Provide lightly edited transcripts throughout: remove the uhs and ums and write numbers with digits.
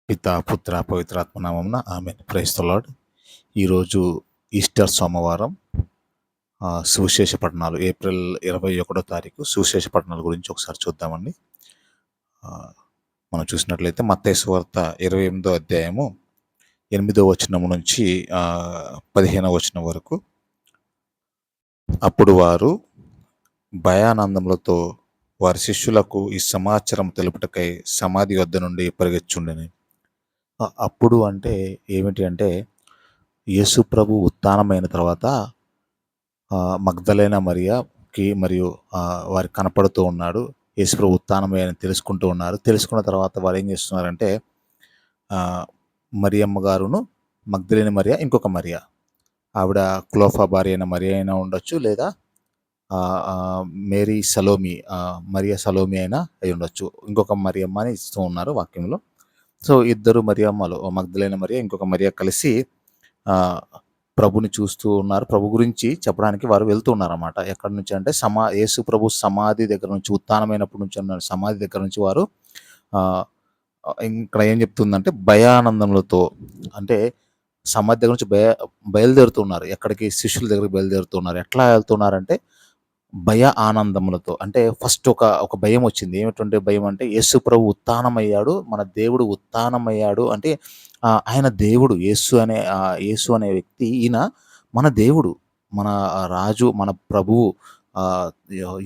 పిత పుత్ర పవిత్రాత్మ నామమున ఆమేన్. Praise the Lord. ఈరోజు ఈస్టర్ సోమవారం. సువిశేష పఠనాలు ఏప్రిల్ 21 తారీఖు సువిశేష పఠనాల గురించి ఒకసారి చూద్దామండి. మనం చూసినట్లయితే మత్తయి సువార్త 28వ అధ్యాయము 8వ వచనం నుంచి 15వ వచనం వరకు. అప్పుడు వారు భయానందములతో వారి శిష్యులకు ఈ సమాచారం తెలుపుటకై సమాధి వద్ద నుండి పరిగెత్తుచుండెను. అప్పుడు అంటే ఏమిటి అంటే, యేసు ప్రభు ఉత్థానమైన తర్వాత మగ్దలేన మరియకి మరియు వారికి కనపడుతూ ఉన్నాడు. యేసు ప్రభు ఉత్థానమని తెలుసుకుంటూ ఉన్నారు. తెలుసుకున్న తర్వాత వారు ఏం చేస్తున్నారంటే, మరియమ్మ గారును మగ్దలేన మరియ, ఇంకొక మరియ, ఆవిడ క్లోఫా భార్య అయిన మరియ అయినా ఉండొచ్చు, లేదా మేరీ సలోమి, మరియ సలోమి అయినా అయి ఉండొచ్చు. ఇంకొక మరియమ్మ అని ఇస్తూ ఉన్నారు వాక్యంలో. సో ఇద్దరు మరియమ్మలు, మగ్దలేన మరియ, ఇంకొక మరియ కలిసి ప్రభుని చూస్తూ ఉన్నారు. ప్రభు గురించి చెప్పడానికి వారు వెళ్తూ ఉన్నారన్నమాట. ఎక్కడి నుంచి అంటే యేసు ప్రభు సమాధి దగ్గర నుంచి, ఉత్థానమైనప్పటి నుంచి ఉన్న సమాధి దగ్గర నుంచి వారు ఇక్కడ ఏం చెప్తుందంటే భయానందములతో, అంటే సమాధి దగ్గర నుంచి బయలుదేరుతున్నారు. ఎక్కడికి? శిష్యుల దగ్గరికి బయలుదేరుతున్నారు. ఎట్లా వెళ్తున్నారంటే భయ ఆనందములతో. అంటే ఫస్ట్ ఒక భయం వచ్చింది. ఏమిటంటే భయం అంటే, యేసు ప్రభు ఉత్థానమయ్యాడు, మన దేవుడు ఉత్థానమయ్యాడు అంటే ఆయన దేవుడు. యేసు అనే వ్యక్తి, ఈయన మన దేవుడు, మన రాజు, మన ప్రభువు,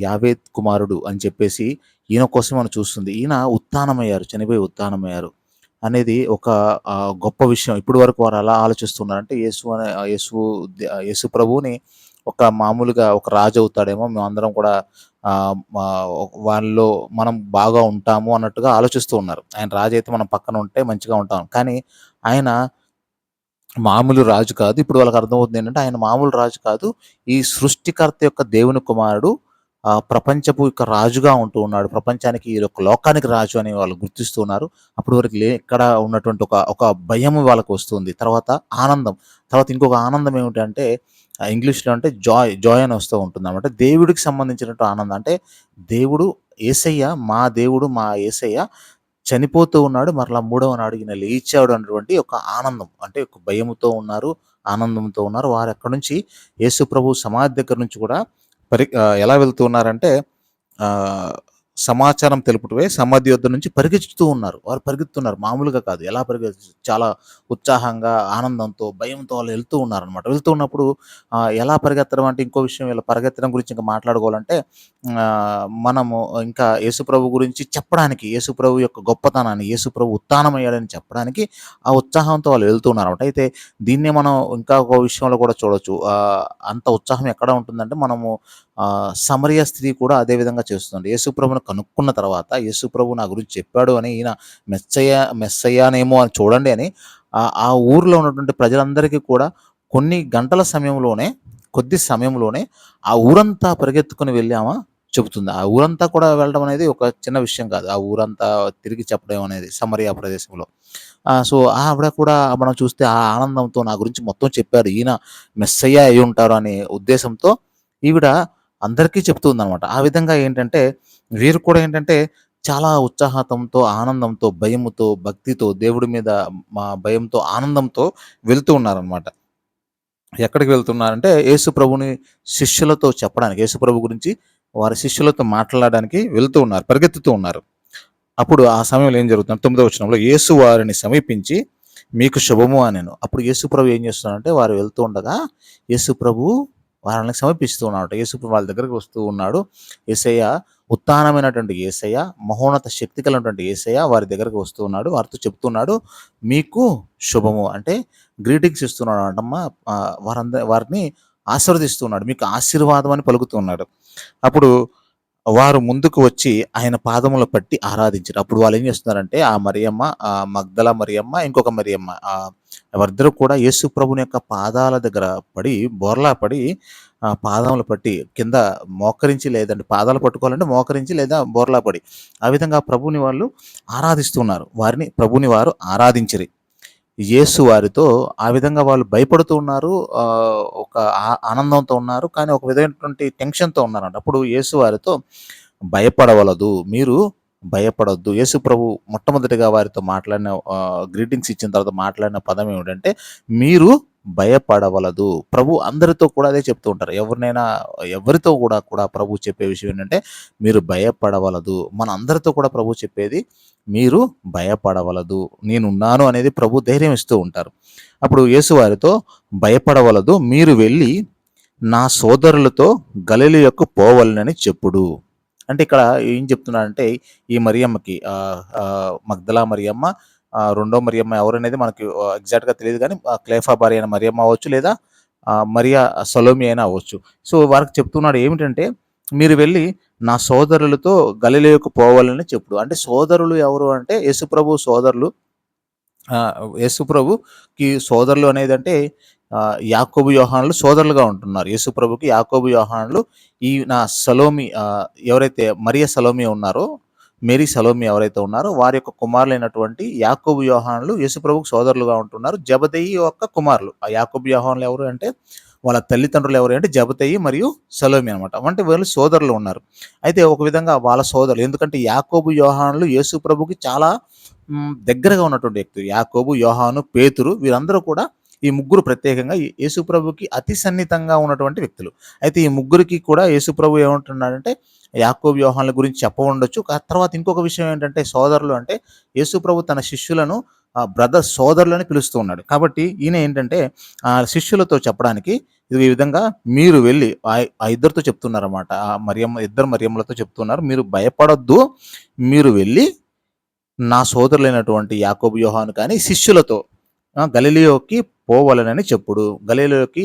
యావే కుమారుడు అని చెప్పేసి ఈయన కోసం మనం చూస్తుంది. ఈయన ఉత్థానమయ్యారు, చనిపోయి ఉత్థానమయ్యారు అనేది ఒక గొప్ప విషయం. ఇప్పుడు వరకు వారు అలా ఆలోచిస్తున్నారంటే యేసు ప్రభువుని ఒక మామూలుగా ఒక రాజు అవుతాడేమో, మేమందరం కూడా వాళ్ళలో మనం బాగా ఉంటాము అన్నట్టుగా ఆలోచిస్తూ ఉన్నారు. ఆయన రాజు అయితే మనం పక్కన ఉంటే మంచిగా ఉంటాం, కానీ ఆయన మామూలు రాజు కాదు. ఇప్పుడు వాళ్ళకి అర్థమవుతుంది ఏంటంటే, ఆయన మామూలు రాజు కాదు, ఈ సృష్టికర్త యొక్క దేవుని కుమారుడు, ప్రపంచపు యొక్క రాజుగా ఉంటూ ఉన్నాడు. ప్రపంచానికి, ఈ యొక్క లోకానికి రాజు అని వాళ్ళు గుర్తిస్తున్నారు. అప్పుడు వరకు ఇక్కడ ఉన్నటువంటి ఒక భయం వాళ్ళకు వస్తుంది. తర్వాత ఆనందం. తర్వాత ఇంకొక ఆనందం ఏమిటంటే, ఇంగ్లీష్లో అంటే జాయ్ అని వస్తూ ఉంటుంది అనమాట. దేవుడికి సంబంధించినట్టు ఆనందం. అంటే దేవుడు యేసయ్య, మా దేవుడు, మా యేసయ్య చనిపోతూ ఉన్నాడు, మరలా మూడవ నాడు ఈయన లేచాడు అన్నటువంటి ఒక ఆనందం. అంటే ఒక భయముతో ఉన్నారు, ఆనందంతో ఉన్నారు. వారు అక్కడి నుంచి యేసు ప్రభు సమాధి దగ్గర నుంచి కూడా ఎలా వెళ్తూ ఉన్నారంటే, సమాచారం తెలుపుటవే సమాధి వద్ద నుంచి పరిగెత్తుతూ ఉన్నారు. వారు పరిగెత్తున్నారు, మామూలుగా కాదు. ఎలా చాలా ఉత్సాహంగా, ఆనందంతో, భయంతో వాళ్ళు వెళ్తూ ఉన్నారనమాట. వెళ్తూ ఉన్నప్పుడు ఎలా పరిగెత్తడం అంటే, ఇంకో విషయం, ఇలా పరిగెత్తడం గురించి ఇంకా మాట్లాడుకోవాలంటే, మనము ఇంకా యేసుప్రభు గురించి చెప్పడానికి, యేసుప్రభు యొక్క గొప్పతనాన్ని, యేసుప్రభు ఉత్థానమయ్యాడని చెప్పడానికి ఆ ఉత్సాహంతో వాళ్ళు వెళ్తున్నారన్నమాట. అయితే దీన్నే మనం ఇంకా ఒక విషయంలో కూడా చూడొచ్చు. అంత ఉత్సాహం ఎక్కడ ఉంటుందంటే, మనము సమరయ స్త్రీ కూడా అదే విధంగా చేస్తుంది. యేసుప్రభుని కనుక్కున్న తర్వాత, యేసుప్రభు నా గురించి చెప్పాడు అని, ఈయన మెస్సయ్యానేమో అని చూడండి అని ఆ ఊర్లో ఉన్నటువంటి ప్రజలందరికీ కూడా కొద్ది సమయంలోనే ఆ ఊరంతా పరిగెత్తుకుని వెళ్ళి ఆమె చెబుతుంది. ఆ ఊరంతా కూడా వెళ్ళడం అనేది ఒక చిన్న విషయం కాదు. ఆ ఊరంతా తిరిగి చెప్పడం అనేది సమరయ ప్రదేశంలో. సో ఆవిడ కూడా మనం చూస్తే ఆ ఆనందంతో నా గురించి మొత్తం చెప్పారు, ఈయన మెస్సయ్య అయి ఉంటారు అనే ఉద్దేశంతో ఈవిడ అందరికీ చెప్తుందనమాట. ఆ విధంగా ఏంటంటే, వీరు కూడా ఏంటంటే చాలా ఉత్సాహంతో, ఆనందంతో, భయముతో, భక్తితో, దేవుడి మీద భయంతో, ఆనందంతో వెళ్తూ ఉన్నారనమాట. ఎక్కడికి వెళ్తున్నారంటే, యేసు ప్రభుని శిష్యులతో చెప్పడానికి, యేసు ప్రభు గురించి వారి శిష్యులతో మాట్లాడడానికి వెళ్తూ ఉన్నారు, పరిగెత్తుతూ ఉన్నారు. అప్పుడు ఆ సమయంలో ఏం జరుగుతుంది? 9వ వచనంలో, యేసు వారిని సమీపించి మీకు శుభము అనెను. అప్పుడు యేసు ప్రభు ఏం చేస్తున్నారంటే, వారు వెళ్తూ ఉండగా యేసు ప్రభు వారిని సమీపిస్తూ ఉన్నాడు. యేసు ప్రభు వాళ్ళ దగ్గరికి వస్తూ ఉన్నాడు. యేసయ్య, ఉత్థానమైనటువంటి యేసయ్య, మహోన్నత శక్తి కలిగినటువంటి యేసయ్య వారి దగ్గరికి వస్తూ ఉన్నాడు. వారితో చెప్తున్నాడు, మీకు శుభము అంటే గ్రీటింగ్స్ ఇస్తున్నాడు అంటమ్మా. వారిని ఆశీర్వదిస్తున్నాడు, మీకు ఆశీర్వాదం అని పలుకుతున్నాడు. అప్పుడు వారు ముందుకు వచ్చి ఆయన పాదముల పట్టి ఆరాధించారు. అప్పుడు వాళ్ళు ఏం చేస్తున్నారంటే, ఆ మరియమ్మ, మగ్దల మరియమ్మ, ఇంకొక మరియమ్మ, వారిద్దరూ కూడా యేసు ప్రభుని యొక్క పాదాల దగ్గర పడి, బోర్లా పడి, పాదములు పట్టి కింద మోకరించి, లేదంటే పాదాలు పట్టుకోవాలంటే మోకరించి, లేదా బోర్లా పడి, ఆ విధంగా ప్రభుని వాళ్ళు ఆరాధిస్తున్నారు. ప్రభుని వారు ఆరాధించిరి. యేసు వారితో ఆ విధంగా వాళ్ళు భయపడుతూ ఉన్నారు, ఒక ఆనందంతో ఉన్నారు, కానీ ఒక విధమైనటువంటి టెన్షన్తో ఉన్నారంట. అప్పుడు యేసు వారితో, భయపడవలదు, మీరు భయపడొద్దు. యేసు ప్రభు మొట్టమొదటిగా వారితో మాట్లాడిన గ్రీటింగ్స్ ఇచ్చిన తర్వాత మాట్లాడిన పదం ఏమిటంటే, మీరు భయపడవలదు. ప్రభు అందరితో కూడా అదే చెప్తూ ఉంటారు. ఎవరితో కూడా ప్రభు చెప్పే విషయం ఏంటంటే, మీరు భయపడవలదు. మన అందరితో కూడా ప్రభు చెప్పేది, మీరు భయపడవలదు. నేనున్నాను అనేది ప్రభు ధైర్యం ఇస్తూ ఉంటారు. అప్పుడు యేసు వారితో, భయపడవలదు. మీరు వెళ్ళి నా సోదరులతో గలిలయకు పోవలెనని చెప్పుడు. అంటే ఇక్కడ ఏం చెప్తున్నాడంటే, ఈ మరియమ్మకి మగ్దలా మరియమ్మ, రెండో మరియమ్మ ఎవరనేది మనకి ఎగ్జాక్ట్‌గా తెలీదు గానీ, క్లేఫా భార్య అయిన మరియమ్మ అవ్వచ్చు, లేదా మరియా సలోమి అయినా అవ్వచ్చు. సో, వారికి చెప్తున్నాడు ఏమిటంటే, మీరు వెళ్ళి నా సోదరులతో గలిలయకు పోవాలని చెప్పుడు. అంటే సోదరులు ఎవరు అంటే, యేసుప్రభు సోదరులు. యేసుప్రభుకి సోదరులు అనేదంటే, యాకోబు, యోహానులు సోదరులుగా ఉంటున్నారు. యేసుప్రభుకి యాకోబు, యోహానులు, ఈయన సలోమి, ఎవరైతే మరియ సలోమి ఉన్నారో, మేరీ సలోమి ఎవరైతే ఉన్నారో వారి యొక్క కుమారులైనటువంటి యాకోబు, యోహానులు యేసుప్రభుకు సోదరులుగా ఉంటున్నారు. జెబెదయి యొక్క కుమారులు. ఆ యాకోబు, యోహానులు ఎవరు అంటే, వాళ్ళ తల్లిదండ్రులు ఎవరు అంటే జెబెదయి మరియు సలోమి అనమాట. అంటే వీళ్ళు సోదరులు ఉన్నారు. అయితే ఒక విధంగా వాళ్ళ సోదరులు, ఎందుకంటే యాకోబు, యోహానులు యేసుప్రభుకి చాలా దగ్గరగా ఉన్నటువంటి వ్యక్తులు. యాకోబు, యోహాను, పేతురు, వీరందరూ కూడా, ఈ ముగ్గురు ప్రత్యేకంగా యేసుప్రభుకి అతి సన్నిహితంగా ఉన్నటువంటి వ్యక్తులు. అయితే ఈ ముగ్గురికి కూడా యేసుప్రభు ఏమంటున్నాడంటే, యాకోబు, యోహానుల గురించి చెప్పవుండొచ్చు. తర్వాత ఇంకొక విషయం ఏంటంటే, సోదరులు అంటే యేసుప్రభు తన శిష్యులను బ్రదర్స్, సోదరులని పిలుస్తూ ఉన్నాడు. కాబట్టి ఈయన ఏంటంటే, శిష్యులతో చెప్పడానికి ఈ విధంగా మీరు వెళ్ళి ఆ ఇద్దరితో చెప్తున్నారన్నమాట. ఇద్దరు మరియమ్మలతో చెప్తున్నారు, మీరు భయపడొద్దు. మీరు వెళ్ళి నా సోదరులైనటువంటి యాకోబు, యోహాను కానీ శిష్యులతో గలిలయోకి పోవలెనని చెప్పుడు. గలిలయోకి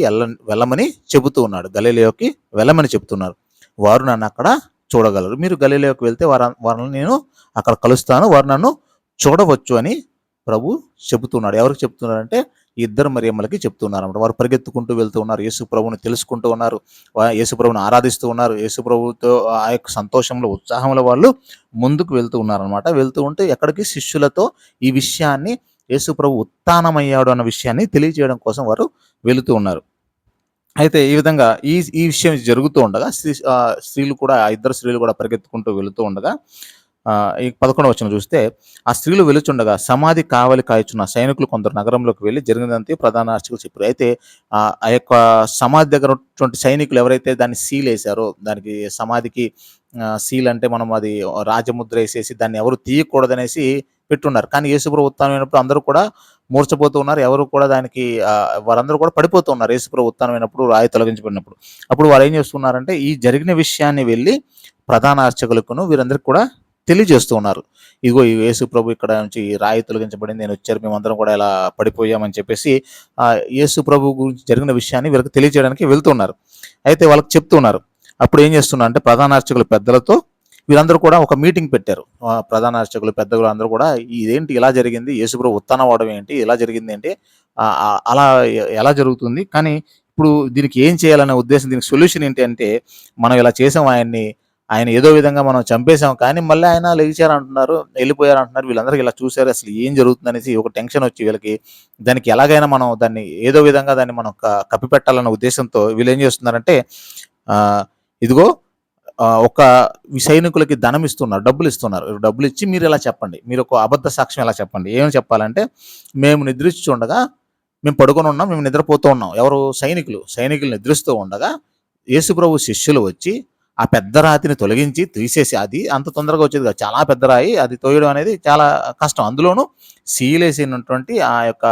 వెళ్ళమని చెబుతూ ఉన్నాడు. గలిలయోకి వెళ్ళమని చెప్తున్నారు. వారు నన్ను అక్కడ చూడగలరు. మీరు గలిలయోకి వెళ్తే వారిని నేను అక్కడ కలుస్తాను. వారు నన్ను చూడవచ్చు అని ప్రభు చెబుతున్నాడు. ఎవరికి చెప్తున్నారంటే, ఇద్దరు మరియమ్మలకి చెప్తున్నారు అన్నమాట. వారు పరిగెత్తుకుంటూ వెళ్తూ ఉన్నారు. యేసు ప్రభువుని తెలుసుకుంటూ ఉన్నారు. యేసు ప్రభువుని ఆరాధిస్తూ ఉన్నారు. యేసు ప్రభువుతో ఆ యొక్క సంతోషంలో, ఉత్సాహంలో వాళ్ళు ముందుకు వెళ్తూ ఉన్నారనమాట. వెళ్తూ ఉంటే ఎక్కడికి, శిష్యులతో ఈ విషయాన్ని, యేసు ప్రభు ఉత్థానమయ్యాడు అన్న విషయాన్ని తెలియజేయడం కోసం వారు వెళుతూ ఉన్నారు. అయితే ఈ విధంగా ఈ విషయం జరుగుతూ ఉండగా స్త్రీలు కూడా, ఆ ఇద్దరు స్త్రీలు కూడా పరిగెత్తుకుంటూ వెళుతూ ఉండగా, ఈ 11వ వచనం చూస్తే, ఆ స్త్రీలు వెలుచుండగా సమాధి కావలి కాయచున్న సైనికులు కొందరు నగరంలోకి వెళ్ళి జరిగినదంతా ప్రధాన అర్చకులు చెప్పారు. అయితే ఆ యొక్క సమాధి దగ్గర ఉన్నటువంటి సైనికులు ఎవరైతే దాన్ని సీల్ వేశారో, దానికి సమాధికి సీల్ అంటే మనం అది రాజముద్ర వేసేసి దాన్ని ఎవరు తీయకూడదనేసి పెట్టున్నారు. కానీ యేసుప్రభు ఉత్థానమైనప్పుడు అందరూ కూడా మూర్చపోతూ ఉన్నారు. ఎవరు కూడా దానికి వారందరూ కూడా పడిపోతూ ఉన్నారు. యేసుప్రభు ఉత్థానమైనప్పుడు, రాయి తొలగించబడినప్పుడు. అప్పుడు వారు ఏం చేస్తున్నారంటే, ఈ జరిగిన విషయాన్ని వెళ్ళి ప్రధాన అర్చకులకును వీరందరికీ కూడా తెలియజేస్తూ ఉన్నారు. ఇదిగో ఈ యేసు ప్రభు ఇక్కడ నుంచి రాయి తొలగించబడింది, నేను వచ్చారు, మేమందరం కూడా ఇలా పడిపోయామని చెప్పేసి యేసు ప్రభు గురించి జరిగిన విషయాన్ని వీళ్ళకి తెలియజేయడానికి వెళ్తున్నారు. అయితే వాళ్ళకి చెప్తున్నారు. అప్పుడు ఏం చేస్తున్నారు అంటే, ప్రధాన అర్చకులు పెద్దలతో వీళ్ళందరూ కూడా ఒక మీటింగ్ పెట్టారు. ప్రధాన అర్చకులు, పెద్దలు అందరూ కూడా, ఇదేంటి ఇలా జరిగింది, యేసు ప్రభు ఉత్థానం అవడం ఏంటి, ఇలా జరిగింది ఏంటి, అలా ఎలా జరుగుతుంది, కానీ ఇప్పుడు దీనికి ఏం చేయాలనే ఉద్దేశం, దీనికి సొల్యూషన్ ఏంటి అంటే, మనం ఇలా చేసాం, ఆయన ఏదో విధంగా మనం చంపేశాం, కానీ మళ్ళీ ఆయన లేచారు అంటున్నారు, వెళ్ళిపోయారు అంటున్నారు. వీళ్ళందరికీ ఇలా చూశారు, అసలు ఏం జరుగుతుంది అనేసి ఒక టెన్షన్ వచ్చి వీళ్ళకి, దానికి ఎలాగైనా మనం దాన్ని ఏదో విధంగా దాన్ని మనం కప్పిపెట్టాలన్న ఉద్దేశంతో వీళ్ళు ఏం చేస్తున్నారంటే, ఇదిగో ఒక సైనికులకి ధనం ఇస్తున్నారు, డబ్బులు ఇస్తున్నారు. డబ్బులు ఇచ్చి మీరు ఇలా చెప్పండి, మీరు ఒక అబద్ధ సాక్ష్యం ఎలా చెప్పండి. ఏమని చెప్పాలంటే, మేము నిద్రించుండగా, మేము పడుకొని ఉన్నాం, మేము నిద్రపోతూ ఉన్నాం. ఎవరు? సైనికులు నిద్రిస్తూ ఉండగా యేసుప్రభు శిష్యులు వచ్చి ఆ పెద్ద రాతిని తొలగించి తీసేసి, అది అంత తొందరగా వచ్చేది కాదు, చాలా పెద్ద రాయి, అది తోయడం అనేది చాలా కష్టం. అందులోనూ సీలేసినటువంటి ఆ యొక్క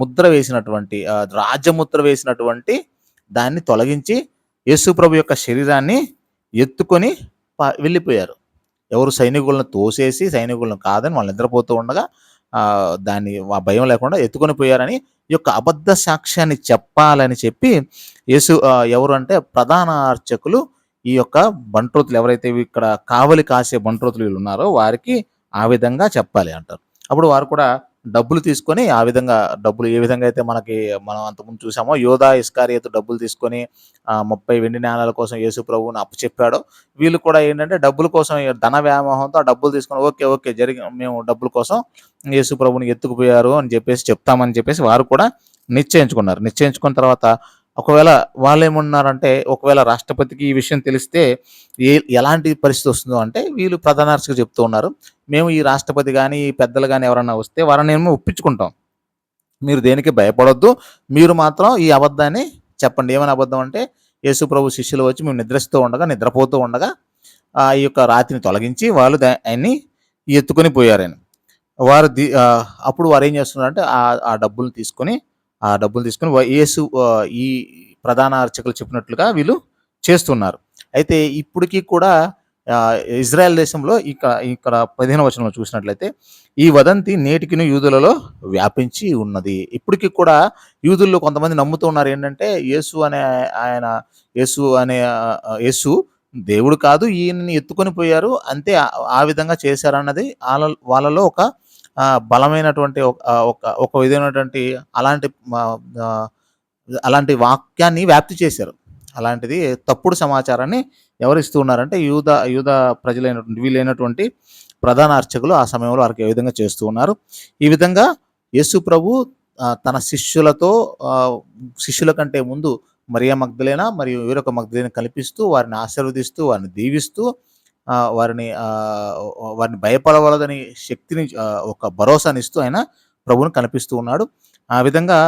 ముద్ర వేసినటువంటి, రాజముద్ర వేసినటువంటి దాన్ని తొలగించి యేసుప్రభు యొక్క శరీరాన్ని ఎత్తుకొని వెళ్ళిపోయారు. ఎవరు? సైనికులను తోసేసి, సైనికులను కాదని వాళ్ళు నిద్రపోతూ ఉండగా దాన్ని భయం లేకుండా ఎత్తుకొని పోయారని ఈ యొక్క అబద్ధ సాక్ష్యాన్ని చెప్పాలని చెప్పి ఎవరు అంటే ప్రధాన అర్చకులు, ఈ యొక్క బంట్రోతులు ఎవరైతే ఇక్కడ కావలి కాసే బంట్రోతులు వీళ్ళు ఉన్నారో వారికి ఆ విధంగా చెప్పాలి అంటారు. అప్పుడు వారు కూడా డబ్బులు తీసుకొని, ఆ విధంగా డబ్బులు ఏ విధంగా అయితే మనం అంతకుముందు చూసామో, యోధా ఇస్కారియోతు డబ్బులు తీసుకొని 30 వెండి నాణాల కోసం యేసు ప్రభువుని అప్పచెప్పాడో, వీళ్ళు కూడా ఏంటంటే డబ్బుల కోసం, ధన వ్యామోహంతో ఆ డబ్బులు తీసుకొని, ఓకే మేము డబ్బుల కోసం యేసు ప్రభువుని ఎత్తుకుపోయారు అని చెప్పేసి చెప్తామని చెప్పేసి వారు కూడా నిశ్చయించుకున్నారు. నిశ్చయించుకున్న తర్వాత ఒకవేళ వాళ్ళేమన్నారంటే, ఒకవేళ రాష్ట్రపతికి ఈ విషయం తెలిస్తే ఎలాంటి పరిస్థితి వస్తుందో అంటే, వీళ్ళు ప్రధాన అర్చకులు చెప్తూ ఉన్నారు. మేము ఈ రాష్ట్రపతి గాని, ఈ పెద్దలు గాని ఎవరన్నా వస్తే వారినేమో ఒప్పించుకుంటాం. మీరు దేనికి భయపడొద్దు. మీరు మాత్రం ఈ అబద్ధాన్ని చెప్పండి. ఏమని అబద్ధం అంటే, యేసుప్రభు శిష్యులు వచ్చి మేము నిద్రపోతూ ఉండగా ఈ యొక్క రాతిని తొలగించి వాళ్ళు ఆయన్ని ఎత్తుకొని పోయారని. అప్పుడు వారేం చేస్తున్నారంటే ఆ డబ్బులు తీసుకొని యేసు ఈ ప్రధాన అర్చకులు చెప్పినట్లుగా వీళ్ళు చేస్తున్నారు. అయితే ఇప్పటికి కూడా ఇజ్రాయెల్ దేశంలో ఇక్కడ 15వ వచనంలో చూసినట్లయితే, ఈ వదంతి నేటికిని యూదులలో వ్యాపించి ఉన్నది. ఇప్పటికి కూడా యూదుల్లో కొంతమంది నమ్ముతూ ఉన్నారు ఏంటంటే, యేసు దేవుడు కాదు, ఈయనని ఎత్తుకొని పోయారు. అంతే ఆ విధంగా చేశారన్నది వాళ్ళలో ఒక బలమైనటువంటి ఒక విధమైనటువంటి అలాంటి అలాంటి వాక్యాన్ని వ్యాప్తి చేశారు. అలాంటిది తప్పుడు సమాచారాన్ని ఎవరు ఇస్తూ ఉన్నారంటే, యూదా వీళ్ళైనటువంటి ప్రధాన అర్చకులు ఆ సమయంలో వారికి ఏ విధంగా చేస్తూ ఉన్నారు. ఈ విధంగా యేసు ప్రభు తన శిష్యుల కంటే ముందు మరియా మగ్దలేన మరియు వేరొక మగ్దలేన కల్పిస్తూ, వారిని ఆశీర్వదిస్తూ, వారిని దీవిస్తూ, వారిని భయపడవలదని శక్తిని, ఒక భరోసానిస్తూ ఆయన ప్రభువును కనిపిస్తూ ఉన్నాడు. ఆ విధంగా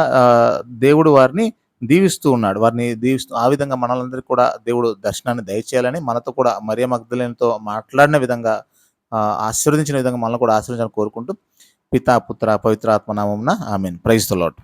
దేవుడు వారిని దీవిస్తూ ఉన్నాడు. వారిని దీవిస్తూ ఆ విధంగా మనలందరికీ కూడా దేవుడు దర్శనాన్ని దయచేయాలని, మనతో కూడా మరియా మగ్దలేనతో మాట్లాడిన విధంగా, ఆశీర్వదించిన విధంగా మనల్ని కూడా ఆశీర్వదించాలని కోరుకుంటూ, పితా, పుత్ర, పవిత్రాత్మ నామమున ఆమేన్. Praise the lord.